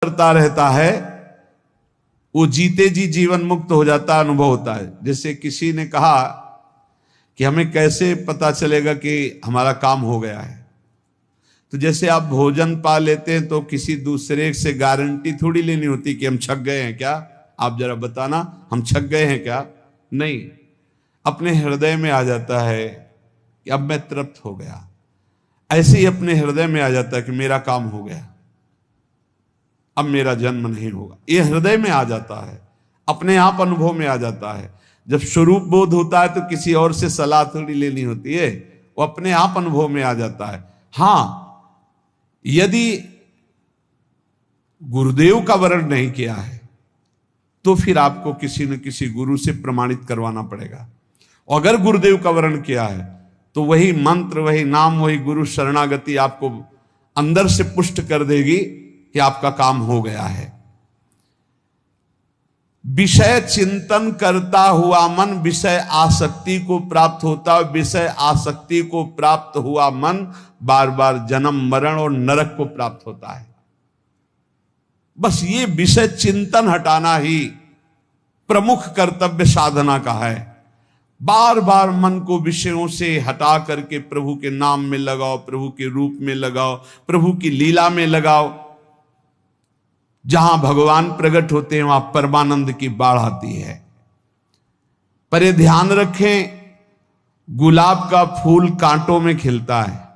करता रहता है, वो जीते जी जीवन मुक्त हो जाता, अनुभव होता है। जैसे किसी ने कहा कि हमें कैसे पता चलेगा कि हमारा काम हो गया है, तो जैसे आप भोजन पा लेते हैं तो किसी दूसरे से गारंटी थोड़ी लेनी होती कि हम छक गए हैं क्या, आप जरा बताना हम छक गए हैं क्या। नहीं, अपने हृदय में आ जाता है कि अब मैं तृप्त हो गया। ऐसे ही अपने हृदय में आ जाता है कि मेरा काम हो गया, अब मेरा जन्म नहीं होगा। ये हृदय में आ जाता है, अपने आप अनुभव में आ जाता है। जब स्वरूप बोध होता है तो किसी और से सलाह थोड़ी लेनी होती है, वो अपने आप अनुभव में आ जाता है। हाँ, यदि गुरुदेव का वर्ण नहीं किया है तो फिर आपको किसी न किसी गुरु से प्रमाणित करवाना पड़ेगा। अगर गुरुदेव का वर्ण किया है तो वही मंत्र, वही नाम, वही गुरु शरणागति आपको अंदर से पुष्ट कर देगी कि आपका काम हो गया है। विषय चिंतन करता हुआ मन विषय आसक्ति को प्राप्त होता है। विषय आसक्ति को प्राप्त हुआ मन बार बार जन्म मरण और नरक को प्राप्त होता है। बस ये विषय चिंतन हटाना ही प्रमुख कर्तव्य साधना का है। बार बार मन को विषयों से हटा करके प्रभु के नाम में लगाओ, प्रभु के रूप में लगाओ, प्रभु की लीला में लगाओ। जहां भगवान प्रकट होते हैं वहां परमानंद की बाढ़ आती है। पर ये ध्यान रखें, गुलाब का फूल कांटों में खिलता है,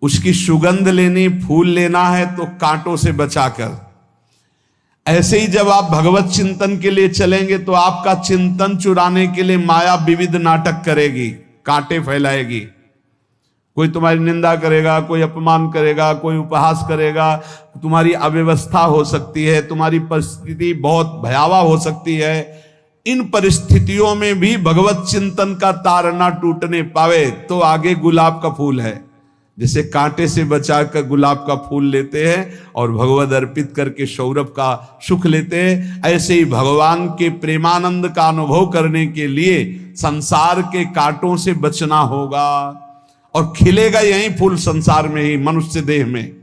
उसकी सुगंध लेनी, फूल लेना है तो कांटों से बचाकर। ऐसे ही जब आप भगवत चिंतन के लिए चलेंगे तो आपका चिंतन चुराने के लिए माया विविध नाटक करेगी, कांटे फैलाएगी। कोई तुम्हारी निंदा करेगा, कोई अपमान करेगा, कोई उपहास करेगा, तुम्हारी अव्यवस्था हो सकती है, तुम्हारी परिस्थिति बहुत भयावह हो सकती है। इन परिस्थितियों में भी भगवत चिंतन का तार ना टूटने पावे तो आगे गुलाब का फूल है। जैसे कांटे से बचाकर गुलाब का फूल लेते हैं और भगवद अर्पित करके सौरभ का सुख लेते हैं, ऐसे ही भगवान के प्रेमानंद का अनुभव करने के लिए संसार के कांटों से बचना होगा। और खिलेगा यही फूल संसार में ही, मनुष्य देह में,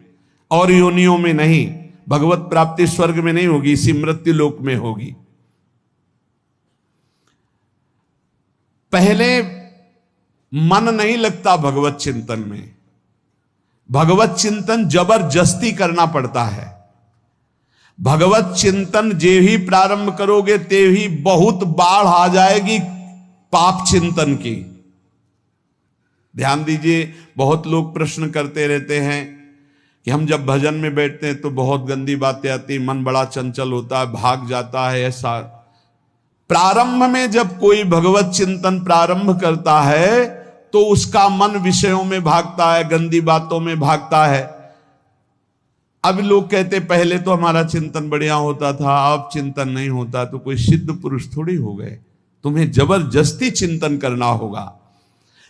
और योनियों में नहीं। भगवत प्राप्ति स्वर्ग में नहीं होगी, इसी मृत्यु लोक में होगी। पहले मन नहीं लगता भगवत चिंतन में, भगवत चिंतन जबरदस्ती करना पड़ता है। भगवत चिंतन जे ही प्रारंभ करोगे ते ही बहुत बाढ़ आ जाएगी पाप चिंतन की। ध्यान दीजिए, बहुत लोग प्रश्न करते रहते हैं कि हम जब भजन में बैठते हैं तो बहुत गंदी बातें आती, मन बड़ा चंचल होता है, भाग जाता है। ऐसा प्रारंभ में जब कोई भगवत चिंतन प्रारंभ करता है तो उसका मन विषयों में भागता है, गंदी बातों में भागता है। अब लोग कहते पहले तो हमारा चिंतन बढ़िया होता था, अब चिंतन नहीं होता। तो कोई सिद्ध पुरुष थोड़ी हो गए, तुम्हें जबरदस्ती चिंतन करना होगा।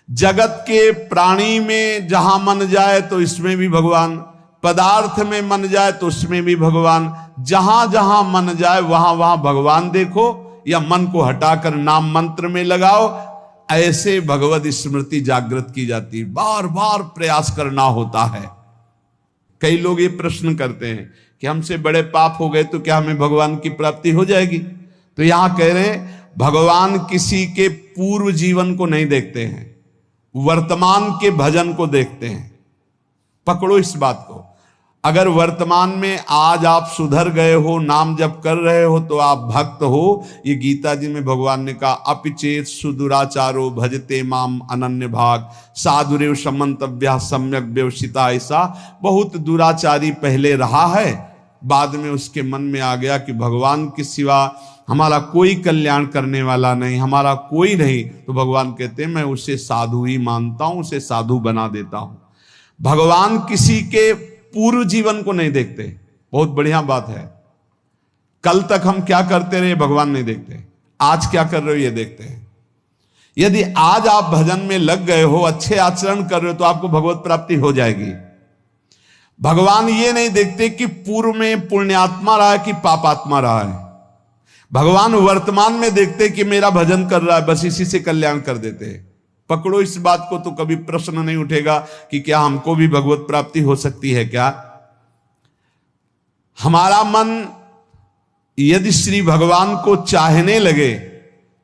जगत के प्राणी में जहां मन जाए तो इसमें भी भगवान, पदार्थ में मन जाए तो उसमें भी भगवान। जहां जहां मन जाए वहां वहां भगवान देखो, या मन को हटाकर नाम मंत्र में लगाओ। ऐसे भगवत स्मृति जागृत की जाती, बार बार प्रयास करना होता है। कई लोग ये प्रश्न करते हैं कि हमसे बड़े पाप हो गए तो क्या हमें भगवान की प्राप्ति हो जाएगी? तो यहां कह रहे हैं भगवान किसी के पूर्व जीवन को नहीं देखते हैं, वर्तमान के भजन को देखते हैं। पकड़ो इस बात को। अगर वर्तमान में आज आप सुधर गए हो, नाम जप कर रहे हो, तो आप भक्त हो। ये गीता जी में भगवान ने कहा, अपिचेत सुदुराचारो भजते माम अनन्य भाग साधुरेव समंतव्या सम्यक व्यवसिता। ऐसा बहुत दुराचारी पहले रहा है, बाद में उसके मन में आ गया कि भगवान के सिवा हमारा कोई कल्याण करने वाला नहीं, हमारा कोई नहीं। तो भगवान कहते हैं मैं उसे साधु ही मानता हूं, उसे साधु बना देता हूं। भगवान किसी के पूर्व जीवन को नहीं देखते। बहुत बढ़िया बात है। कल तक हम क्या करते रहे भगवान नहीं देखते, आज क्या कर रहे हो ये देखते हैं। यदि आज आप भजन में लग गए हो, अच्छे आचरण कर रहे हो, तो आपको भगवत प्राप्ति हो जाएगी। भगवान ये नहीं देखते कि पूर्व में पुण्यात्मा रहा है कि पापात्मा रहा है। भगवान वर्तमान में देखते कि मेरा भजन कर रहा है, बस इसी से कल्याण कर देते हैं। पकड़ो इस बात को, तो कभी प्रश्न नहीं उठेगा कि क्या हमको भी भगवत प्राप्ति हो सकती है क्या। हमारा मन यदि श्री भगवान को चाहने लगे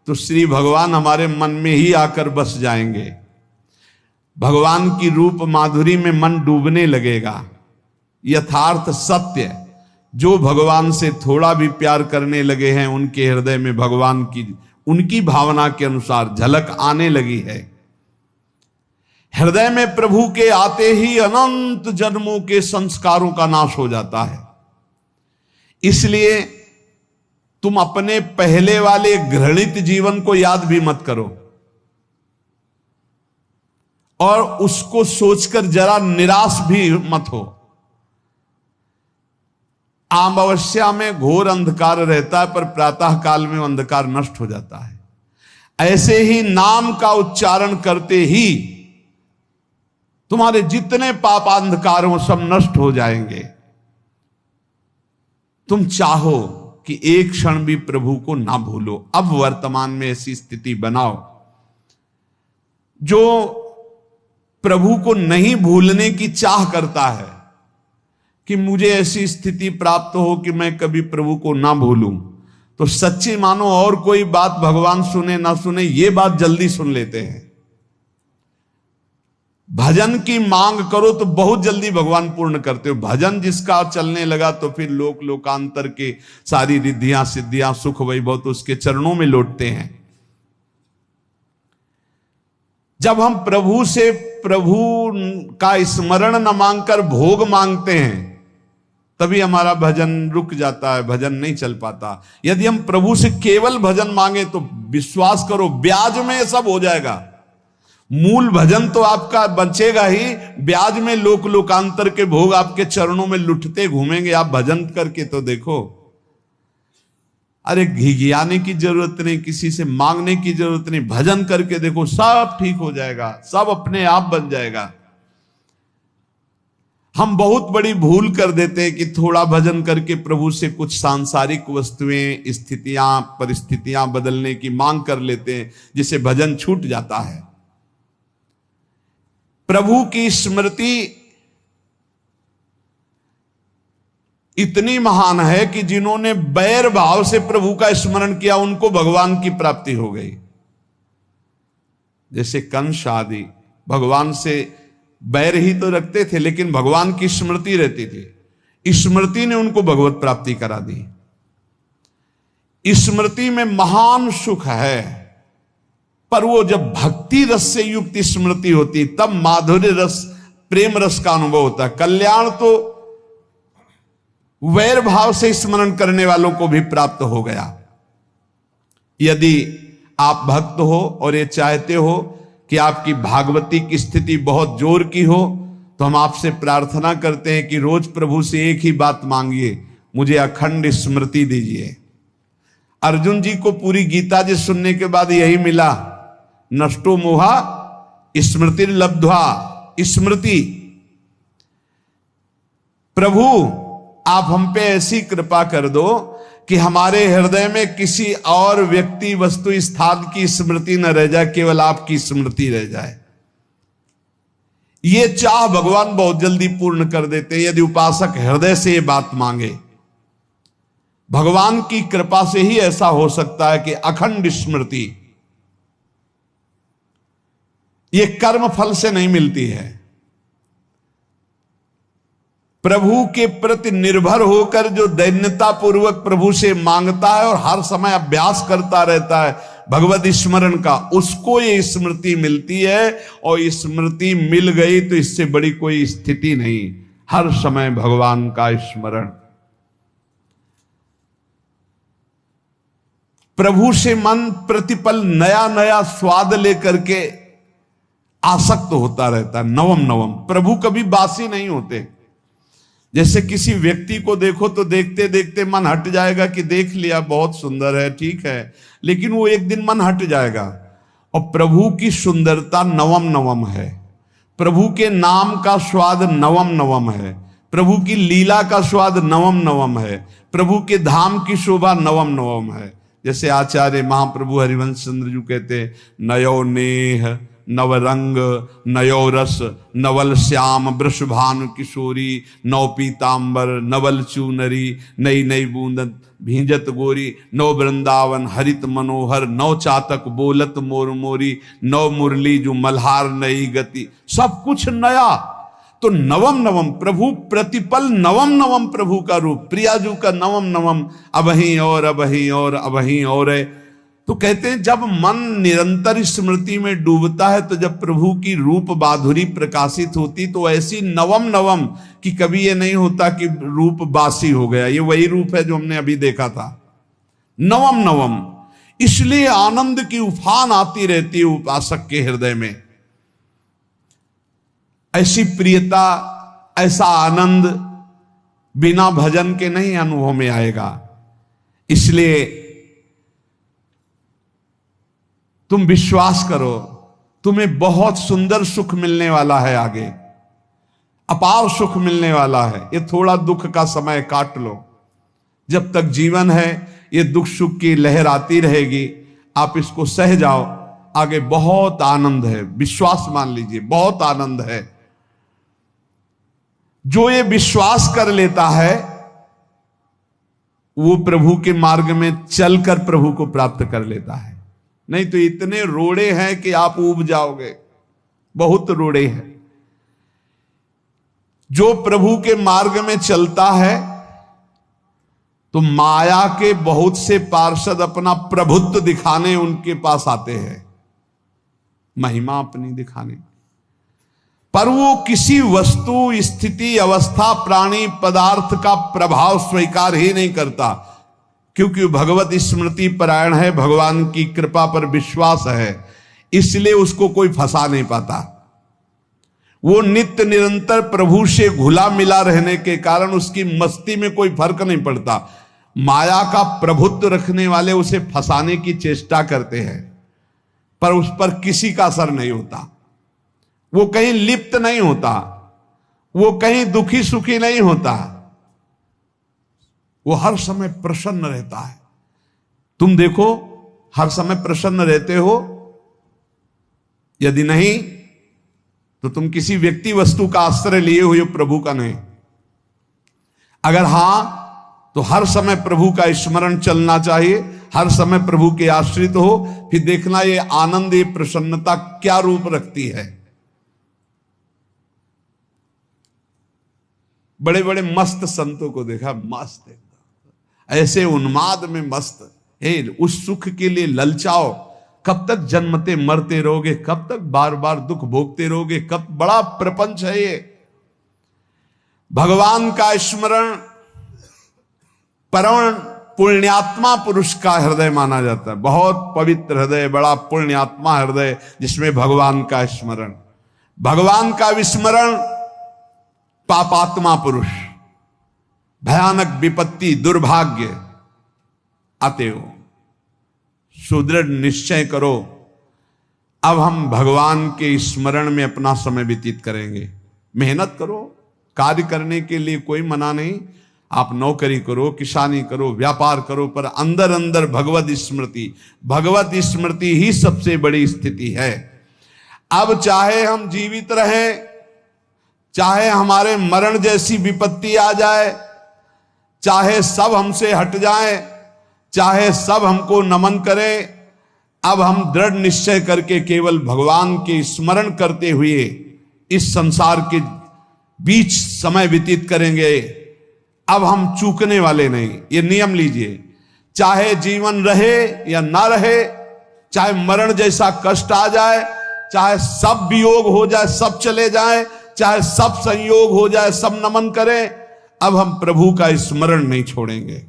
तो श्री भगवान हमारे मन में ही आकर बस जाएंगे। भगवान की रूप माधुरी में मन डूबने लगेगा। यथार्थ सत्य, जो भगवान से थोड़ा भी प्यार करने लगे हैं उनके हृदय में भगवान की उनकी भावना के अनुसार झलक आने लगी है। हृदय में प्रभु के आते ही अनंत जन्मों के संस्कारों का नाश हो जाता है। इसलिए तुम अपने पहले वाले घृणित जीवन को याद भी मत करो और उसको सोचकर जरा निराश भी मत हो। अमावस्या में घोर अंधकार रहता है पर प्रातः काल में अंधकार नष्ट हो जाता है। ऐसे ही नाम का उच्चारण करते ही तुम्हारे जितने पाप अंधकार हो सब नष्ट हो जाएंगे। तुम चाहो कि एक क्षण भी प्रभु को ना भूलो। अब वर्तमान में ऐसी स्थिति बनाओ। जो प्रभु को नहीं भूलने की चाह करता है कि मुझे ऐसी स्थिति प्राप्त हो कि मैं कभी प्रभु को ना भूलूं, तो सच्ची मानो और कोई बात भगवान सुने ना सुने ये बात जल्दी सुन लेते हैं। भजन की मांग करो तो बहुत जल्दी भगवान पूर्ण करते हो। भजन जिसका चलने लगा तो फिर लोक लोकांतर के सारी रिद्धियां सिद्धियां सुख वैभव तो उसके चरणों में लौटते हैं। जब हम प्रभु से प्रभु का स्मरण न मांगकर भोग मांगते हैं तभी हमारा भजन रुक जाता है, भजन नहीं चल पाता। यदि हम प्रभु से केवल भजन मांगे तो विश्वास करो ब्याज में सब हो जाएगा। मूल भजन तो आपका बचेगा ही, ब्याज में लोक लोकांतर के भोग आपके चरणों में लुटते घूमेंगे। आप भजन करके तो देखो। अरे घिघियाने की जरूरत नहीं, किसी से मांगने की जरूरत नहीं, भजन करके देखो सब ठीक हो जाएगा, सब अपने आप बन जाएगा। हम बहुत बड़ी भूल कर देते हैं कि थोड़ा भजन करके प्रभु से कुछ सांसारिक वस्तुएं स्थितियां परिस्थितियां बदलने की मांग कर लेते हैं, जिससे भजन छूट जाता है। प्रभु की स्मृति इतनी महान है कि जिन्होंने बैर भाव से प्रभु का स्मरण किया उनको भगवान की प्राप्ति हो गई। जैसे कंस आदि भगवान से बैर ही तो रखते थे लेकिन भगवान की स्मृति रहती थी। स्मृति ने उनको भगवत प्राप्ति करा दी। स्मृति में महान सुख है, पर वो जब भक्ति रस से युक्त स्मृति होती तब माधुर्य रस प्रेम रस का अनुभव होता है। कल्याण तो वैर भाव से स्मरण करने वालों को भी प्राप्त हो गया। यदि आप भक्त हो और ये चाहते हो कि आपकी भागवती की स्थिति बहुत जोर की हो तो हम आपसे प्रार्थना करते हैं कि रोज प्रभु से एक ही बात मांगिए, मुझे अखंड स्मृति दीजिए। अर्जुन जी को पूरी गीता जी सुनने के बाद यही मिला, नष्टो मोहा स्मृति लब्ध्वा। स्मृति, प्रभु आप हम पे ऐसी कृपा कर दो कि हमारे हृदय में किसी और व्यक्ति वस्तु स्थान की स्मृति न रह जाए, केवल आपकी स्मृति रह जाए। ये चाह भगवान बहुत जल्दी पूर्ण कर देते हैं यदि उपासक हृदय से ये बात मांगे। भगवान की कृपा से ही ऐसा हो सकता है कि अखंड स्मृति ये कर्म फल से नहीं मिलती है। प्रभु के प्रति निर्भर होकर जो दैन्यता पूर्वक प्रभु से मांगता है और हर समय अभ्यास करता रहता है भगवत स्मरण का, उसको ये स्मृति मिलती है। और स्मृति मिल गई तो इससे बड़ी कोई स्थिति नहीं, हर समय भगवान का स्मरण। प्रभु से मन प्रतिपल नया नया स्वाद लेकर के आसक्त होता रहता है, नवम नवम। प्रभु कभी बासी नहीं होते। जैसे किसी व्यक्ति को देखो तो देखते देखते मन हट जाएगा कि देख लिया बहुत सुंदर है, ठीक है, लेकिन वो एक दिन मन हट जाएगा। और प्रभु की सुंदरता नवम नवम है, प्रभु के नाम का स्वाद नवम नवम है, प्रभु की लीला का स्वाद नवम नवम है, प्रभु के धाम की शोभा नवम नवम है। जैसे आचार्य महाप्रभु हरिवंश चंद्र जी कहते, नयो नेह नवरंग नयोरस नवल श्याम वृषभानु किशोरी नव पीतांबर नवल चूनरी नई नई बूंदन भींजत गोरी नव वृंदावन हरित मनोहर नव चातक बोलत मोर मोरी नव मुरली जो मल्हार नई गति, सब कुछ नया। तो नवम नवम प्रभु प्रतिपल नवम नवम प्रभु का रूप, प्रियाजू का नवम नवम अबहीं और अबहीं और अबहीं और है। तो कहते हैं जब मन निरंतर स्मृति में डूबता है तो जब प्रभु की रूप माधुरी प्रकाशित होती तो ऐसी नवम नवम कि कभी ये नहीं होता कि रूप बासी हो गया। ये वही रूप है जो हमने अभी देखा था, नवम नवम। इसलिए आनंद की उफान आती रहती है उपासक के हृदय में। ऐसी प्रियता, ऐसा आनंद बिना भजन के नहीं अनुभव में आएगा। इसलिए तुम विश्वास करो, तुम्हें बहुत सुंदर सुख मिलने वाला है, आगे अपार सुख मिलने वाला है। ये थोड़ा दुख का समय काट लो, जब तक जीवन है ये दुख सुख की लहर आती रहेगी, आप इसको सह जाओ। आगे बहुत आनंद है, विश्वास मान लीजिए, बहुत आनंद है। जो ये विश्वास कर लेता है वो प्रभु के मार्ग में चलकर प्रभु को प्राप्त कर लेता है। नहीं तो इतने रोड़े हैं कि आप ऊब जाओगे, बहुत रोड़े हैं। जो प्रभु के मार्ग में चलता है तो माया के बहुत से पार्षद अपना प्रभुत्व दिखाने उनके पास आते हैं, महिमा अपनी दिखाने, पर वो किसी वस्तु स्थिति अवस्था प्राणी पदार्थ का प्रभाव स्वीकार ही नहीं करता, क्योंकि भगवत स्मृति परायण है, भगवान की कृपा पर विश्वास है, इसलिए उसको कोई फंसा नहीं पाता। वो नित्य निरंतर प्रभु से घुला मिला रहने के कारण उसकी मस्ती में कोई फर्क नहीं पड़ता। माया का प्रभुत्व रखने वाले उसे फंसाने की चेष्टा करते हैं, पर उस पर किसी का असर नहीं होता। वो कहीं लिप्त नहीं होता, वो कहीं दुखी सुखी नहीं होता, वो हर समय प्रसन्न रहता है। तुम देखो, हर समय प्रसन्न रहते हो? यदि नहीं तो तुम किसी व्यक्ति वस्तु का आश्रय लिए हुए हो, प्रभु का नहीं। अगर हां तो हर समय प्रभु का स्मरण चलना चाहिए, हर समय प्रभु के आश्रित हो। फिर देखना ये आनंद, ये प्रसन्नता क्या रूप रखती है। बड़े बड़े मस्त संतों को देखा, मस्त एकदम ऐसे उन्माद में मस्त। उस सुख के लिए ललचाओ, कब तक जन्मते मरते रहोगे, कब तक बार बार दुख भोगते रहोगे, कब? बड़ा प्रपंच है ये। भगवान का स्मरण परम पुण्यात्मा पुरुष का हृदय माना जाता है। बहुत पवित्र हृदय, बड़ा पुण्यात्मा हृदय जिसमें भगवान का स्मरण। भगवान का विस्मरण पापात्मा पुरुष, भयानक विपत्ति दुर्भाग्य आते हो। सुदृढ़ निश्चय करो, अब हम भगवान के स्मरण में अपना समय व्यतीत करेंगे। मेहनत करो, कार्य करने के लिए कोई मना नहीं। आप नौकरी करो, किसानी करो, व्यापार करो, पर अंदर अंदर भगवत स्मृति ही सबसे बड़ी स्थिति है। अब चाहे हम जीवित रहें, चाहे हमारे मरण जैसी विपत्ति आ जाए, चाहे सब हमसे हट जाए, चाहे सब हमको नमन करें, अब हम दृढ़ निश्चय करके केवल भगवान के स्मरण करते हुए इस संसार के बीच समय व्यतीत करेंगे। अब हम चूकने वाले नहीं, ये नियम लीजिए। चाहे जीवन रहे या ना रहे, चाहे मरण जैसा कष्ट आ जाए, चाहे सब वियोग हो जाए, सब चले जाए, चाहे सब संयोग हो जाए, सब नमन करें, अब हम प्रभु का स्मरण नहीं छोड़ेंगे।